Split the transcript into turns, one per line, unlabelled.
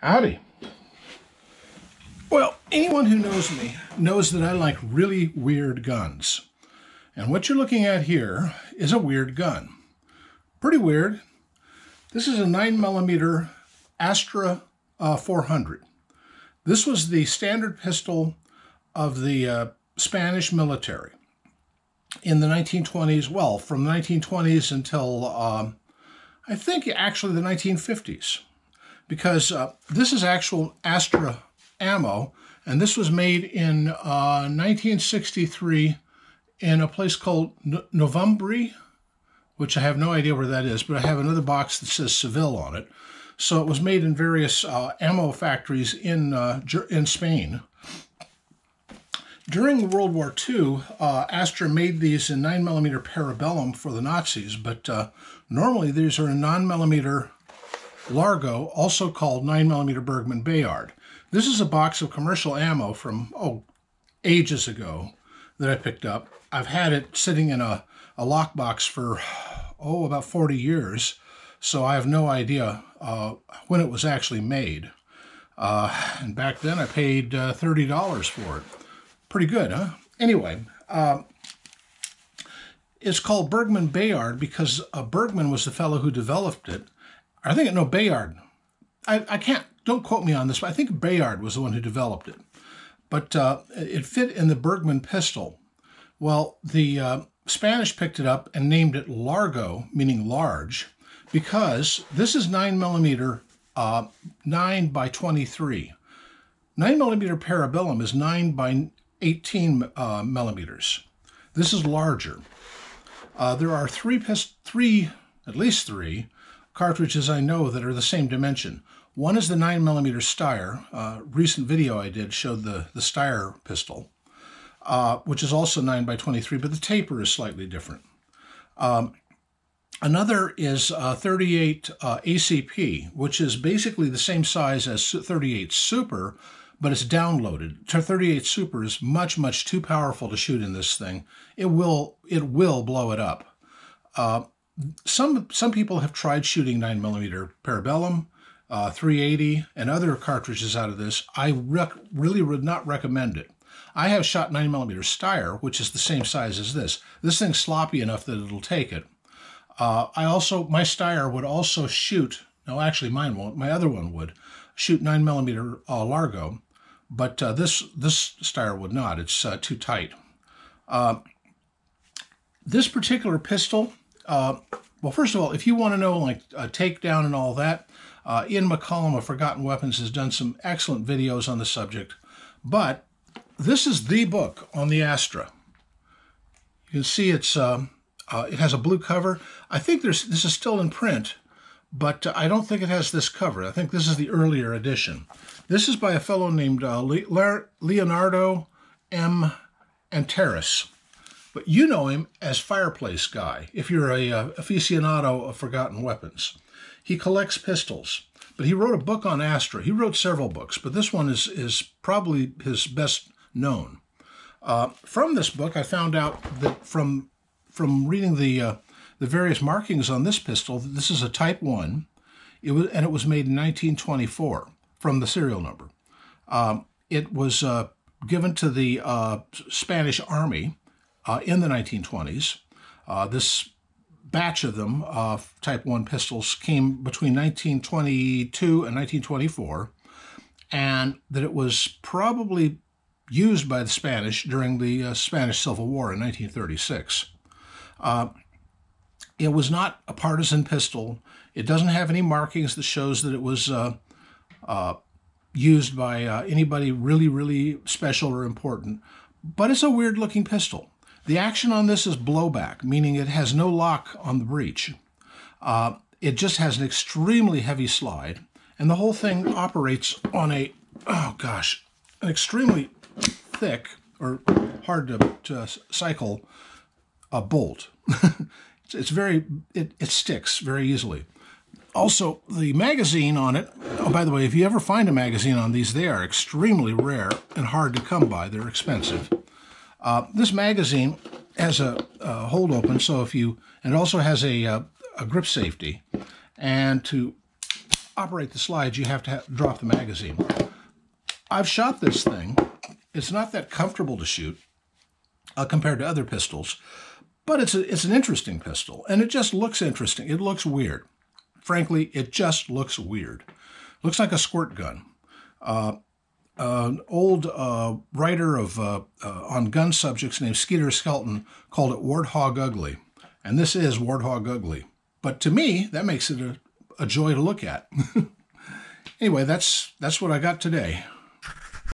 Howdy. Well, anyone who knows me knows that I like really weird guns. And what you're looking at here is a weird gun. Pretty weird. This is a 9mm Astra 400. This was the standard pistol of the Spanish military in the 1920s. Well, from the 1920s until I think actually the 1950s. Because this is actual Astra ammo, and this was made in 1963 in a place called Novembre, which I have no idea where that is, but I have another box that says Seville on it. So it was made in various ammo factories in Spain. During World War II, Astra made these in 9mm Parabellum for the Nazis, but normally these are in 9mm Largo, also called 9mm Bergman Bayard. This is a box of commercial ammo from, ages ago that I picked up. I've had it sitting in a lockbox for, about 40 years, so I have no idea when it was actually made. And back then I paid $30 for it. Pretty good, huh? Anyway, it's called Bergman Bayard because Bergman was the fellow who developed it. I think, no, Bayard. I can't, don't quote me on this, but I think Bayard was the one who developed it. But it fit in the Bergman pistol. Well, the Spanish picked it up and named it Largo, meaning large, because this is 9mm 9x23. 9mm Parabellum is 9x18 millimeters. This is larger. There are at least three cartridges I know that are the same dimension. One is the 9mm Steyr. Recent video I did showed the Steyr pistol, which is also 9x23, but the taper is slightly different. Another is 38 ACP, which is basically the same size as 38 Super, but it's downloaded. 38 Super is much, much too powerful to shoot in this thing. It will blow it up. Some people have tried shooting 9mm Parabellum, 380, and other cartridges out of this. I really would not recommend it. I have shot 9mm Steyr, which is the same size as this. This thing's sloppy enough that it'll take it. My Steyr would also shoot, no, actually mine won't, my other one would, shoot 9mm Largo, but this Steyr would not. It's too tight. This particular pistol, well, first of all, if you want to know like a takedown and all that, Ian McCollum of Forgotten Weapons has done some excellent videos on the subject. But this is the book on the Astra. You can see it has a blue cover. I think this is still in print, but I don't think it has this cover. I think this is the earlier edition. This is by a fellow named Leonardo M. Antares. But you know him as Fireplace Guy, if you're a aficionado of Forgotten Weapons. He collects pistols, but he wrote a book on Astra. He wrote several books, but this one is probably his best known. From this book, I found out that from reading the various markings on this pistol, that this is a Type I, it was made in 1924 from the serial number. It was given to the Spanish Army in the 1920s. This batch of them, Type I pistols, came between 1922 and 1924, and that it was probably used by the Spanish during the Spanish Civil War in 1936. It was not a partisan pistol. It doesn't have any markings that shows that it was used by anybody really, really special or important, but it's a weird-looking pistol. The action on this is blowback, meaning it has no lock on the breech. It just has an extremely heavy slide, and the whole thing operates on an extremely thick, or hard to cycle, bolt. It sticks very easily. Also, the magazine on it, by the way, if you ever find a magazine on these, they are extremely rare and hard to come by. They're expensive. This magazine has a hold open, so and it also has a grip safety. And to operate the slides, you have to drop the magazine. I've shot this thing. It's not that comfortable to shoot compared to other pistols, but it's an interesting pistol, and it just looks interesting. It looks weird. Frankly, it just looks weird. Looks like a squirt gun. An old writer on gun subjects named Skeeter Skelton called it Warthog Ugly, and this is Warthog Ugly. But to me, that makes it a joy to look at. Anyway, that's what I got today.